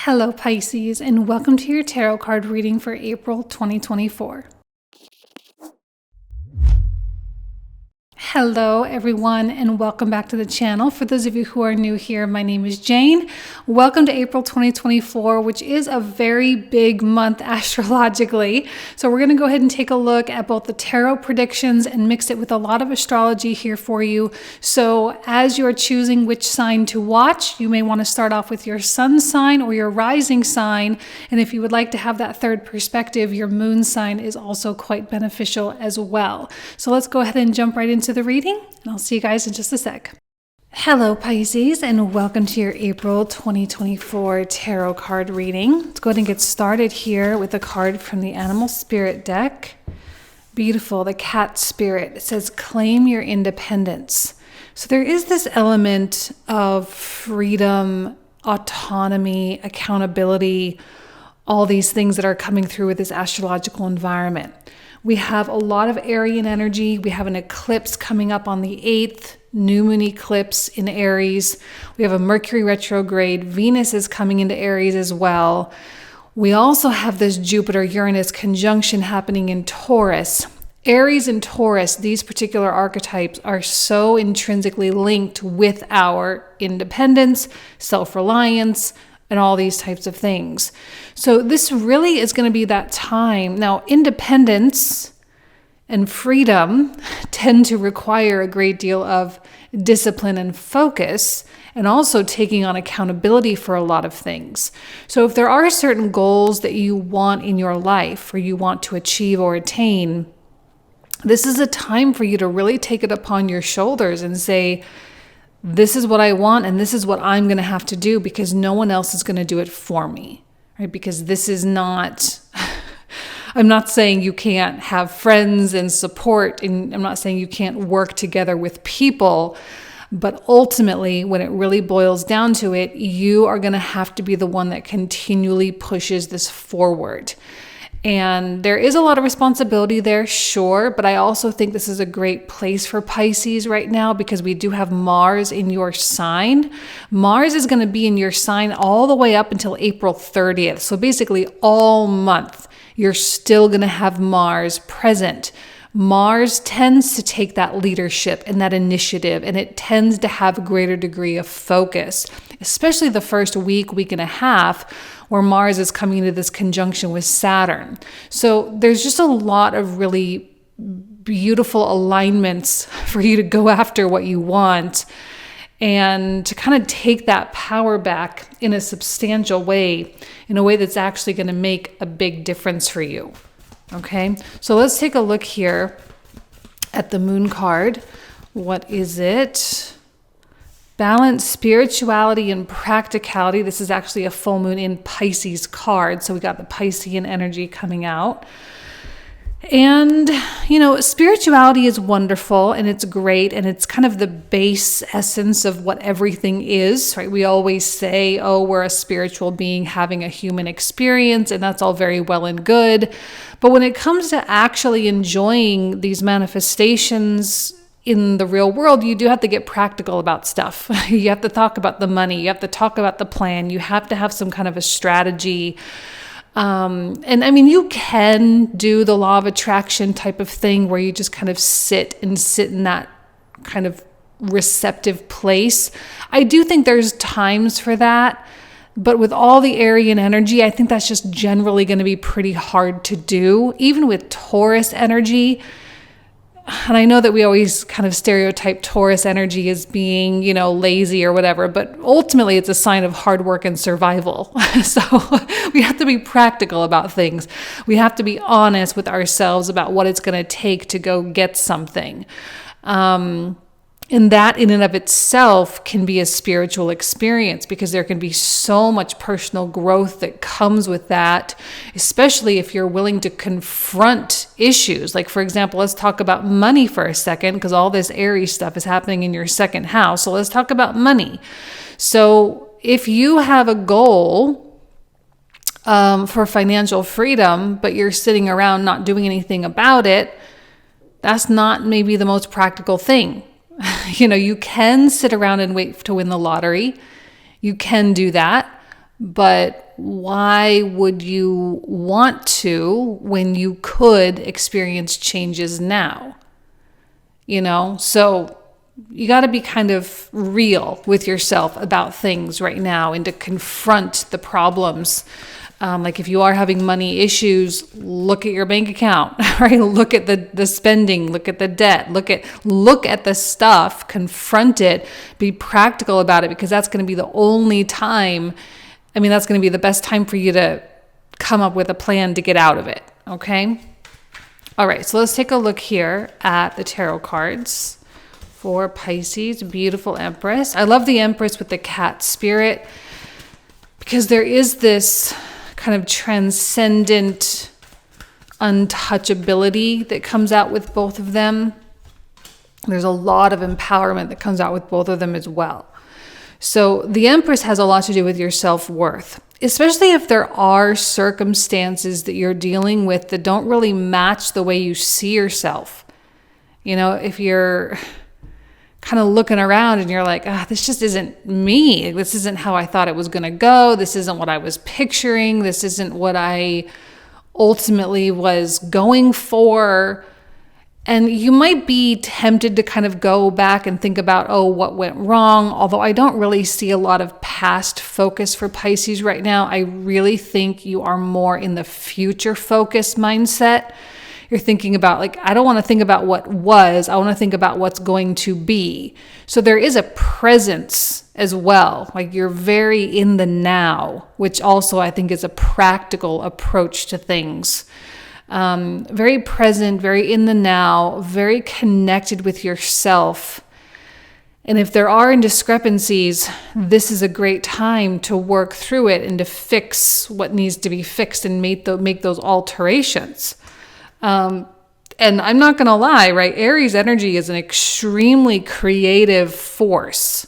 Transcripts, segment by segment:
Hello Pisces, and welcome to your tarot card reading for April 2024. Hello everyone, and welcome back to the channel. For those of you who are new here, my name is Jane. Welcome to April 2024, which is a very big month astrologically. So we're going to go ahead and take a look at both the tarot predictions and mix it with a lot of astrology here for you. So as you're choosing which sign to watch, you may want to start off with your sun sign or your rising sign. And if you would like to have that third perspective, your moon sign is also quite beneficial as well. So let's go ahead and jump right into the reading, and I'll see you guys in just a sec. Hello Pisces, and welcome to your April 2024 tarot card reading. Let's go ahead and get started here with a card from the Animal Spirit deck. Beautiful, the Cat Spirit. It says, claim your independence. So there is this element of freedom, autonomy, accountability, all these things that are coming through with this astrological environment. We have a lot of Aryan energy. We have an eclipse coming up on the 8th, new moon eclipse in Aries. We have a Mercury retrograde. Venus is coming into Aries as well. We also have this Jupiter-Uranus conjunction happening in Taurus. Aries and Taurus, these particular archetypes are so intrinsically linked with our independence, self-reliance, and all these types of things. So this really is going to be that time. Now, independence and freedom tend to require a great deal of discipline and focus, and also taking on accountability for a lot of things. So if there are certain goals that you want in your life or you want to achieve or attain, this is a time for you to really take it upon your shoulders and say, this is what I want, and this is what I'm going to have to do, because no one else is going to do it for me, right? Because this is not, I'm not saying you can't have friends and support, and I'm not saying you can't work together with people, but ultimately, when it really boils down to it, you are going to have to be the one that continually pushes this forward. And there is a lot of responsibility there, sure, but I also think this is a great place for Pisces right now because we do have Mars in your sign. Mars is going to be in your sign all the way up until April 30th. So basically all month, you're still going to have Mars present. Mars tends to take that leadership and that initiative, and it tends to have a greater degree of focus, especially the first week and a half, where Mars is coming into this conjunction with Saturn. So there's just a lot of really beautiful alignments for you to go after what you want and to kind of take that power back in a substantial way, in a way that's actually going to make a big difference for you. Okay, so let's take a look here at the moon card. What is it? Balance, spirituality, and practicality. This is actually a full moon in Pisces card. So we got the Piscean energy coming out. And, you know, spirituality is wonderful and it's great. And it's kind of the base essence of what everything is, right? We always say, oh, we're a spiritual being having a human experience, and that's all very well and good. But when it comes to actually enjoying these manifestations in the real world, you do have to get practical about stuff. You have to talk about the money. You have to talk about the plan. You have to have some kind of a strategy. And I mean, you can do the law of attraction type of thing where you just kind of sit in that kind of receptive place. I do think there's times for that. But with all the Aryan energy, I think that's just generally going to be pretty hard to do. Even with Taurus energy, and I know that we always kind of stereotype Taurus energy as being, you know, lazy or whatever, but ultimately it's a sign of hard work and survival. So we have to be practical about things. We have to be honest with ourselves about what it's going to take to go get something. And that in and of itself can be a spiritual experience because there can be so much personal growth that comes with that, especially if you're willing to confront issues. Like, for example, let's talk about money for a second, because all this Aries stuff is happening in your second house. So let's talk about money. So if you have a goal for financial freedom, but you're sitting around not doing anything about it, that's not maybe the most practical thing. You know, you can sit around and wait to win the lottery. You can do that. But why would you want to when you could experience changes now? So you got to be kind of real with yourself about things right now and to confront the problems. Like if you are having money issues, look at your bank account, right? Look at the spending, look at the debt, look at the stuff, confront it, be practical about it, because that's going to be the only time. That's going to be the best time for you to come up with a plan to get out of it. Okay. All right. So let's take a look here at the tarot cards for Pisces. Beautiful Empress. I love the Empress with the cat spirit, because there is this kind of transcendent untouchability that comes out with both of them. There's a lot of empowerment that comes out with both of them as well. So the Empress has a lot to do with your self-worth, especially if there are circumstances that you're dealing with that don't really match the way you see yourself. If you're kind of looking around and you're like, this just isn't me. This isn't how I thought it was going to go. This isn't what I was picturing. This isn't what I ultimately was going for. And you might be tempted to kind of go back and think about, what went wrong? Although I don't really see a lot of past focus for Pisces right now. I really think you are more in the future focus mindset. You're thinking about, I don't want to think about what was, I want to think about what's going to be. So there is a presence as well. You're very in the now, which also I think is a practical approach to things. Very present, very in the now, very connected with yourself. And if there are discrepancies, this is a great time to work through it and to fix what needs to be fixed and make those alterations. And I'm not going to lie, right? Aries energy is an extremely creative force.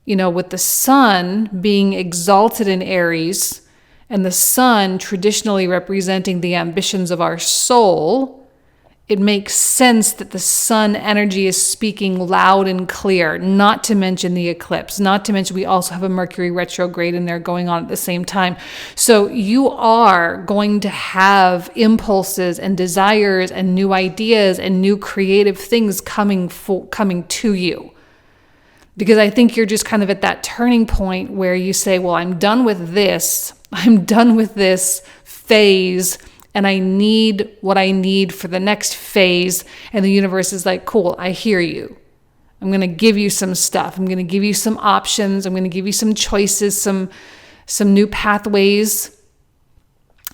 With the sun being exalted in Aries and the sun traditionally representing the ambitions of our soul, it makes sense that the sun energy is speaking loud and clear, not to mention the eclipse, not to mention we also have a Mercury retrograde in there going on at the same time. So you are going to have impulses and desires and new ideas and new creative things coming to you. Because I think you're just kind of at that turning point where you say, well, I'm done with this. I'm done with this phase. And I need what I need for the next phase. And the universe is like, cool, I hear you. I'm going to give you some stuff. I'm going to give you some options. I'm going to give you some choices, some new pathways.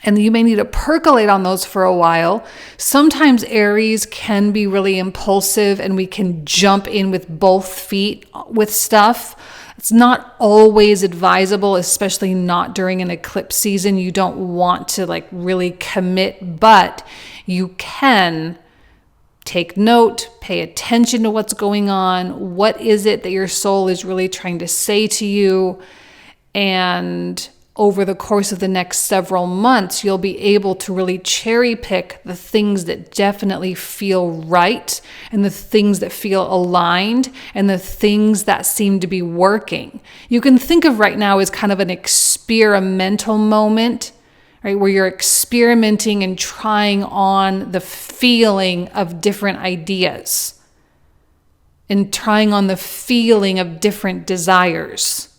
And you may need to percolate on those for a while. Sometimes Aries can be really impulsive and we can jump in with both feet with stuff. It's not always advisable, especially not during an eclipse season. You don't want to really commit, but you can take note, pay attention to what's going on. What is it that your soul is really trying to say to you? And over the course of the next several months, you'll be able to really cherry pick the things that definitely feel right and the things that feel aligned and the things that seem to be working. You can think of right now as kind of an experimental moment, right? Where you're experimenting and trying on the feeling of different ideas and trying on the feeling of different desires.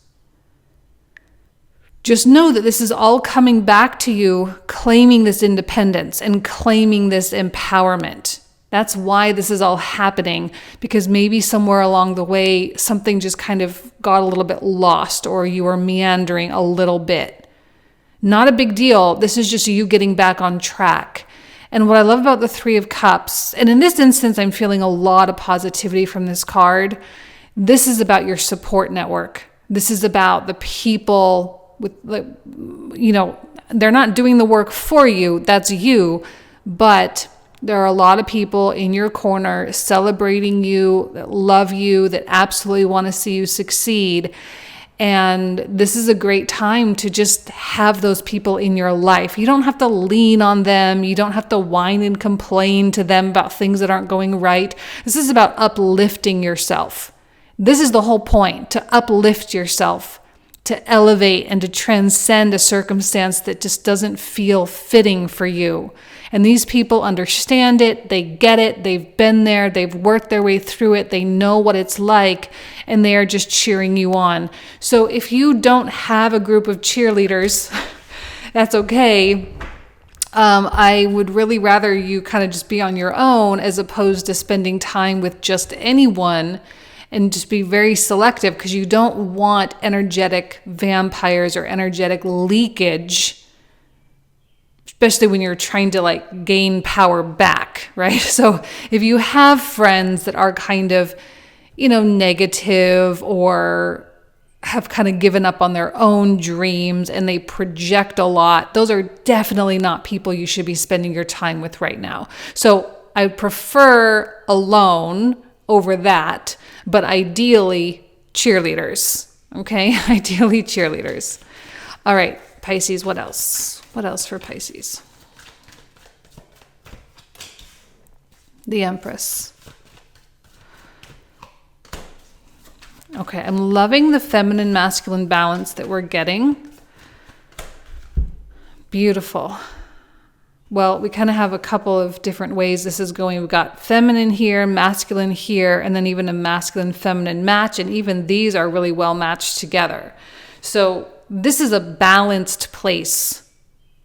Just know that this is all coming back to you, claiming this independence and claiming this empowerment. That's why this is all happening, because maybe somewhere along the way, something just kind of got a little bit lost or you were meandering a little bit. Not a big deal. This is just you getting back on track. And what I love about the Three of Cups, and in this instance, I'm feeling a lot of positivity from this card. This is about your support network. This is about the people they're not doing the work for you, that's you, but there are a lot of people in your corner celebrating you, that love you, that absolutely want to see you succeed. And this is a great time to just have those people in your life. You don't have to lean on them. You don't have to whine and complain to them about things that aren't going right. This is about uplifting yourself. This is the whole point, to uplift yourself, to elevate and to transcend a circumstance that just doesn't feel fitting for you. And these people understand it, they get it, they've been there, they've worked their way through it, they know what it's like, and they are just cheering you on. So if you don't have a group of cheerleaders, that's okay. I would really rather you kind of just be on your own as opposed to spending time with just anyone, and just be very selective, because you don't want energetic vampires or energetic leakage, especially when you're trying to like gain power back, right? So if you have friends that are kind of, negative or have kind of given up on their own dreams and they project a lot, those are definitely not people you should be spending your time with right now. So I prefer alone over that, but ideally cheerleaders, okay? Ideally cheerleaders. All right, Pisces, what else? What else for Pisces? The Empress. Okay, I'm loving the feminine masculine balance that we're getting. Beautiful. Well, we kind of have a couple of different ways this is going. We've got feminine here, masculine here, and then even a masculine feminine match. And even these are really well matched together. So this is a balanced place.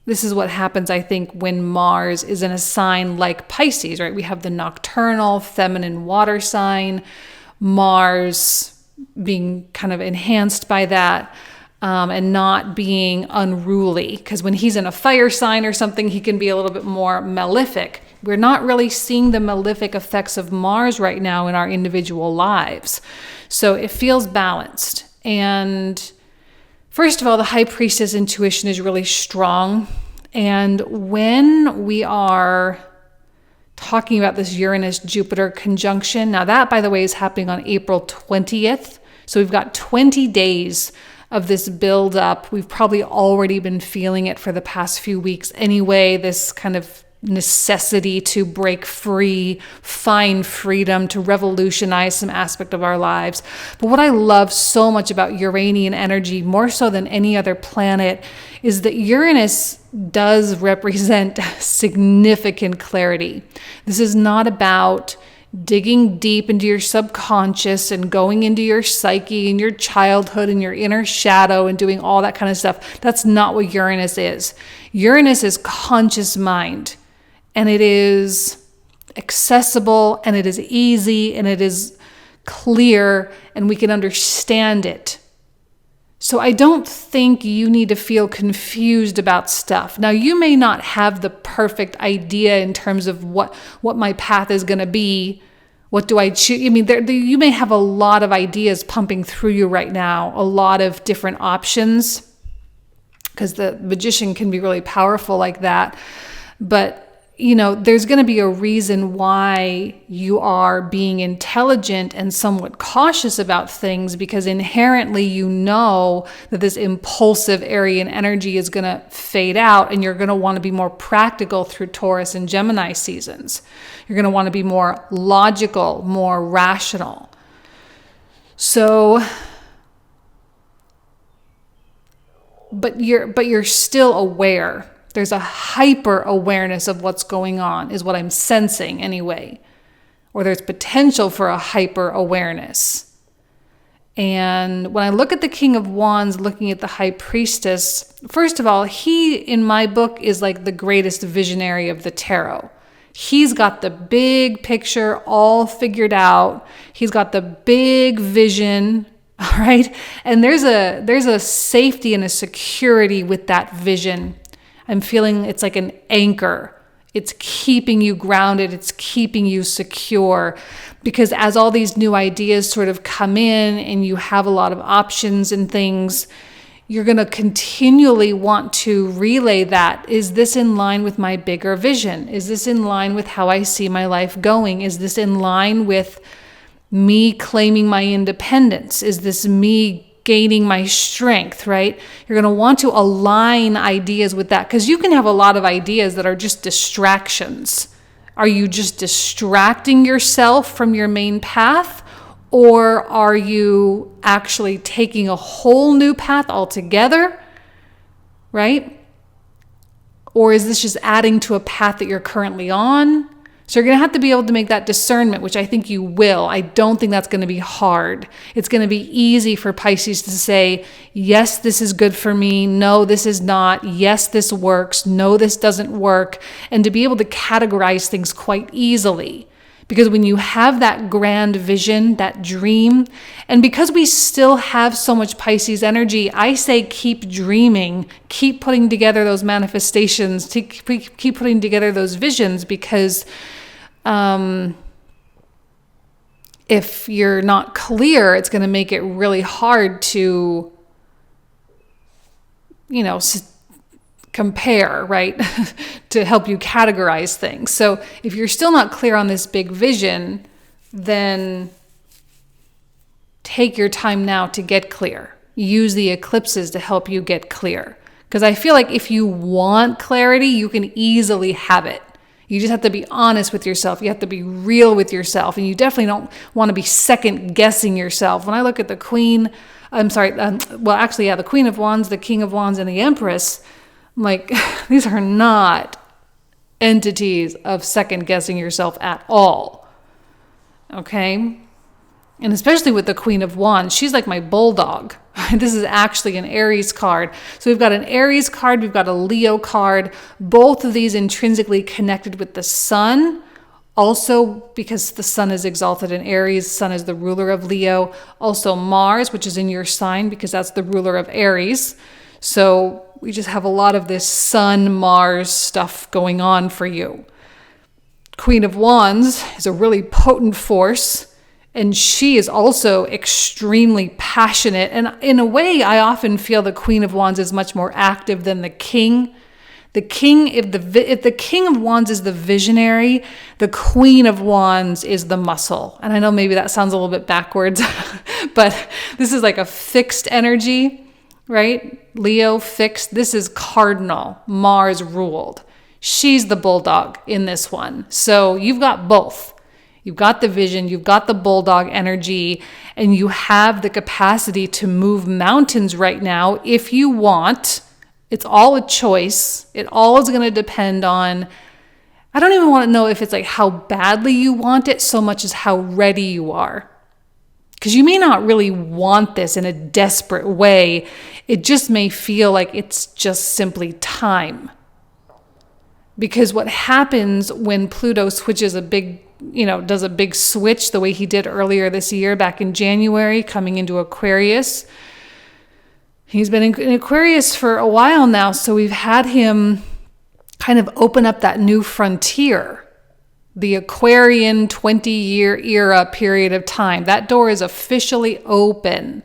This is what happens, I think, when Mars is in a sign like Pisces, right? We have the nocturnal feminine water sign, Mars being kind of enhanced by that, and not being unruly, because when he's in a fire sign or something, he can be a little bit more malefic. We're not really seeing the malefic effects of Mars right now in our individual lives. So it feels balanced. And first of all, the High Priestess intuition is really strong. And when we are talking about this Uranus-Jupiter conjunction. Now that, by the way, is happening on April 20th. So we've got 20 days of this build up. We've probably already been feeling it for the past few weeks anyway, this kind of necessity to break free, find freedom, to revolutionize some aspect of our lives. But what I love so much about Uranian energy, more so than any other planet, is that Uranus does represent significant clarity. This is not about digging deep into your subconscious and going into your psyche and your childhood and your inner shadow and doing all that kind of stuff. That's not what Uranus is. Uranus is conscious mind, and it is accessible, and it is easy, and it is clear, and we can understand it. So I don't think you need to feel confused about stuff. Now, you may not have the perfect idea in terms of what my path is going to be. What do I choose? I mean, you may have a lot of ideas pumping through you right now, a lot of different options, because the Magician can be really powerful like that. But there's going to be a reason why you are being intelligent and somewhat cautious about things, because inherently you know that this impulsive Aryan energy is going to fade out, and you're going to want to be more practical through Taurus and Gemini seasons. You're going to want to be more logical, more rational. So, but you're still aware. There's a hyper awareness of what's going on, is what I'm sensing anyway. Or there's potential for a hyper awareness. And when I look at the King of Wands, looking at the High Priestess, first of all, he, in my book, is like the greatest visionary of the tarot. He's got the big picture all figured out. He's got the big vision, all right? And there's a safety and a security with that vision. I'm feeling it's like an anchor. It's keeping you grounded. It's keeping you secure, because as all these new ideas sort of come in and you have a lot of options and things, you're going to continually want to relay that. Is this in line with my bigger vision? Is this in line with how I see my life going? Is this in line with me claiming my independence? Is this me gaining my strength, right? You're going to want to align ideas with that, because you can have a lot of ideas that are just distractions. Are you just distracting yourself from your main path, Or are you actually taking a whole new path altogether, right? Or is this just adding to a path that you're currently on? So you're going to have to be able to make that discernment, which I think you will. I don't think that's going to be hard. It's going to be easy for Pisces to say, yes, this is good for me. No, this is not. Yes, this works. No, this doesn't work. And to be able to categorize things quite easily. Because when you have that grand vision, that dream, and because we still have so much Pisces energy, I say keep dreaming, keep putting together those manifestations, keep putting together those visions, because if you're not clear, it's going to make it really hard to, compare, right? To help you categorize things. So if you're still not clear on this big vision, then take your time now to get clear. Use the eclipses to help you get clear. Because I feel like if you want clarity, you can easily have it. You just have to be honest with yourself. You have to be real with yourself. And you definitely don't want to be second guessing yourself. When I look at the Queen, the Queen of Wands, the King of Wands, and the Empress, like, these are not entities of second guessing yourself at all. Okay? And especially with the Queen of Wands, she's like my bulldog. This is actually an Aries card. So we've got an Aries card, we've got a Leo card, both of these intrinsically connected with the sun. Also, because the sun is exalted in Aries, sun is the ruler of Leo. Also Mars, which is in your sign, because that's the ruler of Aries. So we just have a lot of this Sun-Mars stuff going on for you. Queen of Wands is a really potent force, and she is also extremely passionate. And in a way, I often feel the Queen of Wands is much more active than the King. The King, if the King of Wands is the visionary, the Queen of Wands is the muscle. And I know maybe that sounds a little bit backwards, but this is like a fixed energy. Right? Leo fixed. This is cardinal. Mars ruled. She's the bulldog in this one. So you've got both. You've got the vision, you've got the bulldog energy, and you have the capacity to move mountains right now if you want. It's all a choice. It all is going to depend on, I don't even want to know if it's like how badly you want it so much as how ready you are. Because you may not really want this in a desperate way. It just may feel like it's just simply time. Because what happens when Pluto switches does a big switch the way he did earlier this year, back in January, coming into Aquarius. He's been in Aquarius for a while now, so we've had him kind of open up that new frontier. The Aquarian 20-year era period of time. That door is officially open.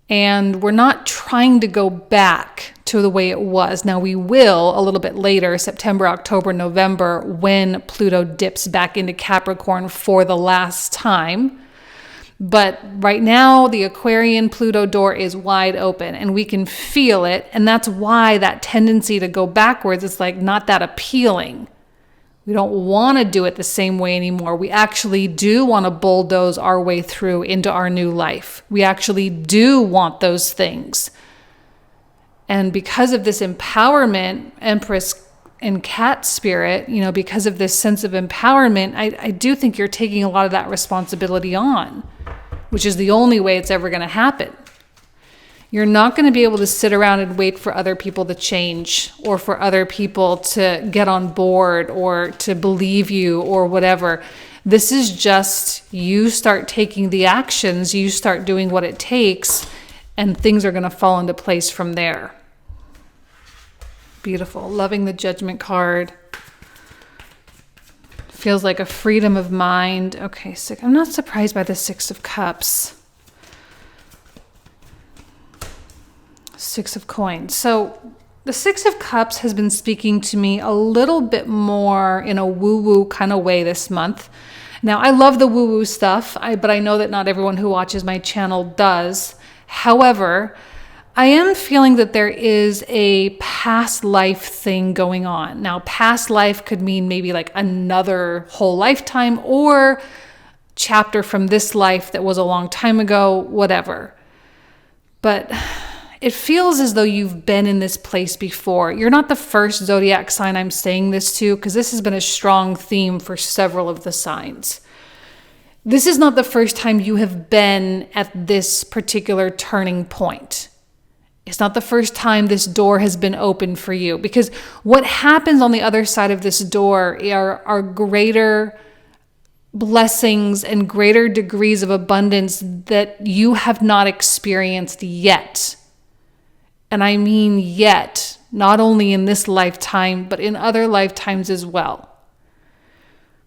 And we're not trying to go back to the way it was. Now we will a little bit later, September, October, November, when Pluto dips back into Capricorn for the last time. But right now, the Aquarian Pluto door is wide open and we can feel it. And that's why that tendency to go backwards is like not that appealing. We don't want to do it the same way anymore. We actually do want to bulldoze our way through into our new life. We actually do want those things. And because of this empowerment, Empress and Cat spirit, because of this sense of empowerment, I do think you're taking a lot of that responsibility on, which is the only way it's ever going to happen. You're not going to be able to sit around and wait for other people to change or for other people to get on board or to believe you or whatever. This is just you start taking the actions, you start doing what it takes, and things are going to fall into place from there. Beautiful. Loving the Judgment card. Feels like a freedom of mind. Okay, so I'm not surprised by the Six of Cups. Six of Coins. So the Six of Cups has been speaking to me a little bit more in a woo-woo kind of way this month. Now, I love the woo-woo stuff, but I know that not everyone who watches my channel does. However, I am feeling that there is a past life thing going on. Now, past life could mean maybe like another whole lifetime, or chapter from this life that was a long time ago, whatever. But it feels as though you've been in this place before. You're not the first zodiac sign I'm saying this to, because this has been a strong theme for several of the signs. This is not the first time you have been at this particular turning point. It's not the first time this door has been opened for you, because what happens on the other side of this door are greater blessings and greater degrees of abundance that you have not experienced yet. And I mean yet, not only in this lifetime, but in other lifetimes as well.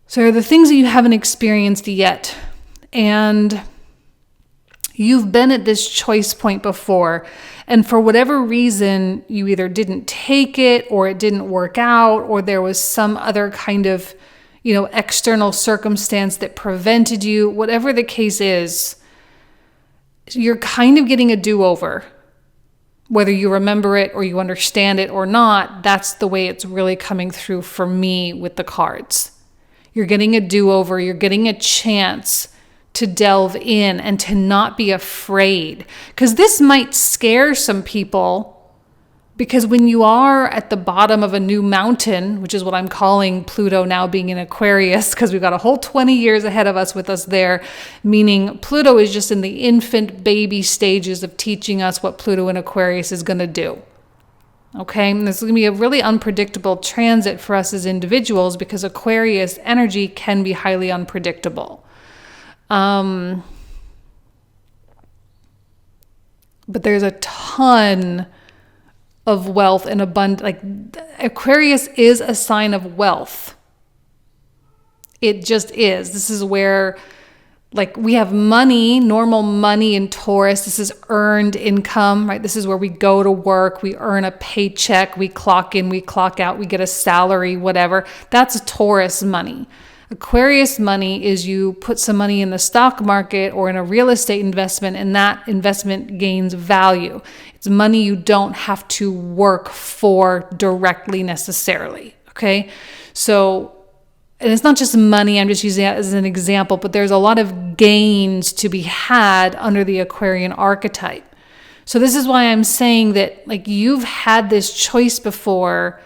So there are the things that you haven't experienced yet. And you've been at this choice point before. And for whatever reason, you either didn't take it, or it didn't work out, or there was some other kind of, external circumstance that prevented you. Whatever the case is, you're kind of getting a do-over. Whether you remember it or you understand it or not, that's the way it's really coming through for me with the cards. You're getting a do-over. You're getting a chance to delve in and to not be afraid. Because this might scare some people, because when you are at the bottom of a new mountain, which is what I'm calling Pluto now being in Aquarius, because we've got a whole 20 years ahead of us with us there, meaning Pluto is just in the infant baby stages of teaching us what Pluto in Aquarius is going to do. Okay, and this is going to be a really unpredictable transit for us as individuals, because Aquarius energy can be highly unpredictable. But there's a ton of wealth and abundance. Like, Aquarius is a sign of wealth. It just is. This is where, we have money, normal money in Taurus. This is earned income, right? This is where we go to work, we earn a paycheck, we clock in, we clock out, we get a salary, whatever. That's Taurus money. Aquarius money is you put some money in the stock market or in a real estate investment, and that investment gains value. It's money you don't have to work for directly necessarily, okay? So, and it's not just money, I'm just using that as an example, but there's a lot of gains to be had under the Aquarian archetype. So this is why I'm saying that, you've had this choice before,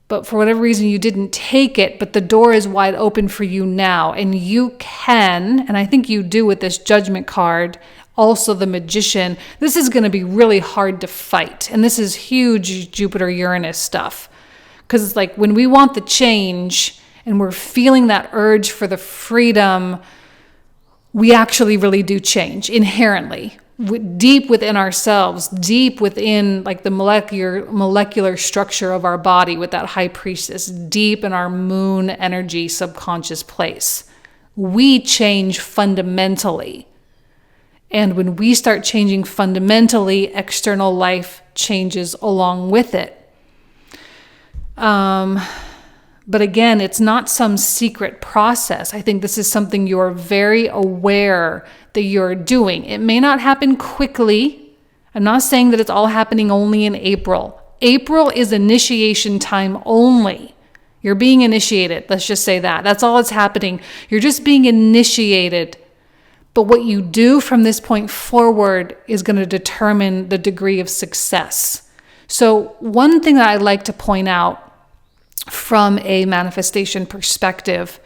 but for whatever reason you didn't take it, but the door is wide open for you now. And you can, and I think you do with this Judgment card, also the Magician, this is going to be really hard to fight. And this is huge Jupiter-Uranus stuff. Because it's like when we want the change and we're feeling that urge for the freedom, we actually really do change inherently. Deep within ourselves, deep within the molecular structure of our body with that High Priestess, deep in our moon energy subconscious place. We change fundamentally. And when we start changing fundamentally, external life changes along with it. But again, it's not some secret process. I think this is something you're very aware that you're doing. It may not happen quickly. I'm not saying that it's all happening only in April. April is initiation time only. You're being initiated. Let's just say that. That's all that's happening. You're just being initiated. But what you do from this point forward is going to determine the degree of success. So one thing that I like to point out from a manifestation perspective,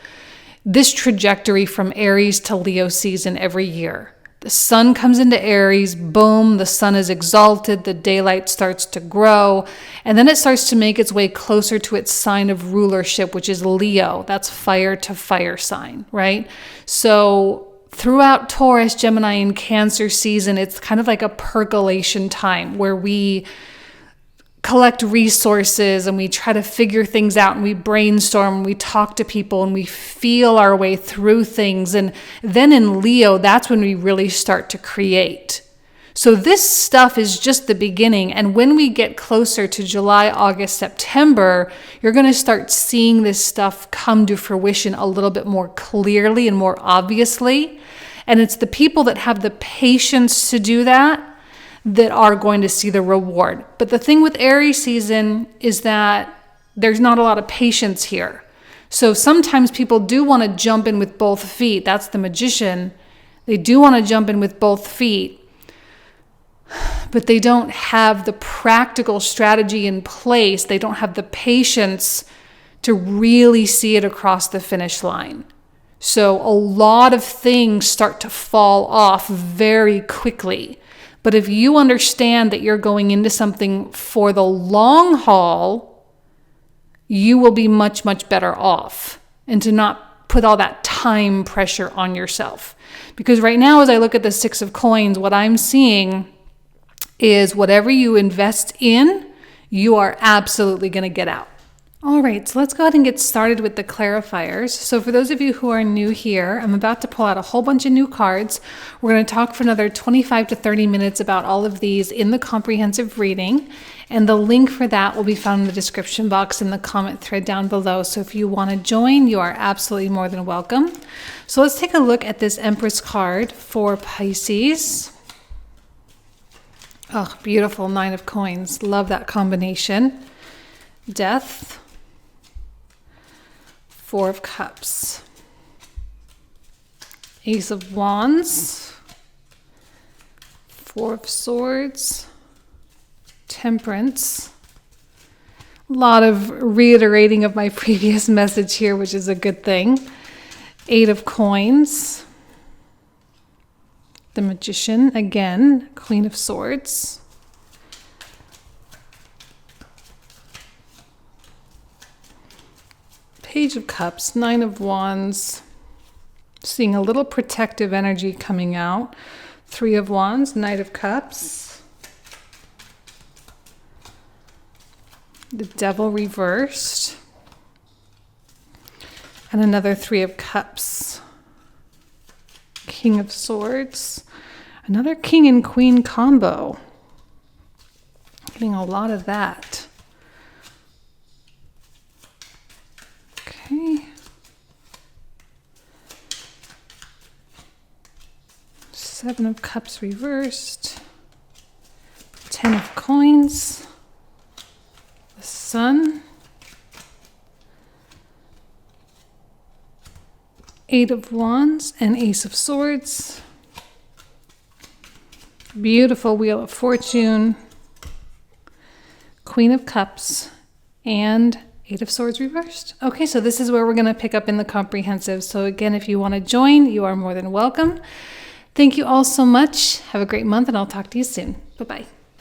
this trajectory from Aries to Leo season every year. The sun comes into Aries, boom, the sun is exalted, the daylight starts to grow, and then it starts to make its way closer to its sign of rulership, which is Leo. That's fire to fire sign, right? So throughout Taurus, Gemini, and Cancer season, it's kind of like a percolation time where we collect resources and we try to figure things out, and we brainstorm, and we talk to people, and we feel our way through things. And then in Leo, that's when we really start to create. So this stuff is just the beginning. And when we get closer to July, August, September, you're going to start seeing this stuff come to fruition a little bit more clearly and more obviously. And it's the people that have the patience to do that are going to see the reward. But the thing with Aries season is that there's not a lot of patience here. So sometimes people do want to jump in with both feet. That's the Magician. They do want to jump in with both feet, but they don't have the practical strategy in place. They don't have the patience to really see it across the finish line. So a lot of things start to fall off very quickly. But if you understand that you're going into something for the long haul, you will be much, much better off. And to not put all that time pressure on yourself. Because right now, as I look at the Six of Coins, what I'm seeing is whatever you invest in, you are absolutely going to get out. All right, so let's go ahead and get started with the clarifiers. So for those of you who are new here, I'm about to pull out a whole bunch of new cards. We're going to talk for another 25 to 30 minutes about all of these in the comprehensive reading. And the link for that will be found in the description box in the comment thread down below. So if you want to join, you are absolutely more than welcome. So let's take a look at this Empress card for Pisces. Oh, beautiful. 9 of Coins. Love that combination. Death. 4 of Cups. Ace of Wands. 4 of Swords. Temperance. A lot of reiterating of my previous message here, which is a good thing. 8 of Coins. The Magician, again, Queen of Swords. Page of Cups, 9 of Wands. Seeing a little protective energy coming out. 3 of Wands, Knight of Cups. The Devil reversed. And another 3 of Cups. King of Swords. Another King and Queen combo. Getting a lot of that. Okay. 7 of Cups reversed. 10 of Coins. The Sun. 8 of Wands and Ace of Swords. Beautiful Wheel of Fortune. Queen of Cups and 8 of Swords reversed. Okay, so this is where we're going to pick up in the comprehensive. So again, if you want to join, you are more than welcome. Thank you all so much. Have a great month, and I'll talk to you soon. Bye-bye.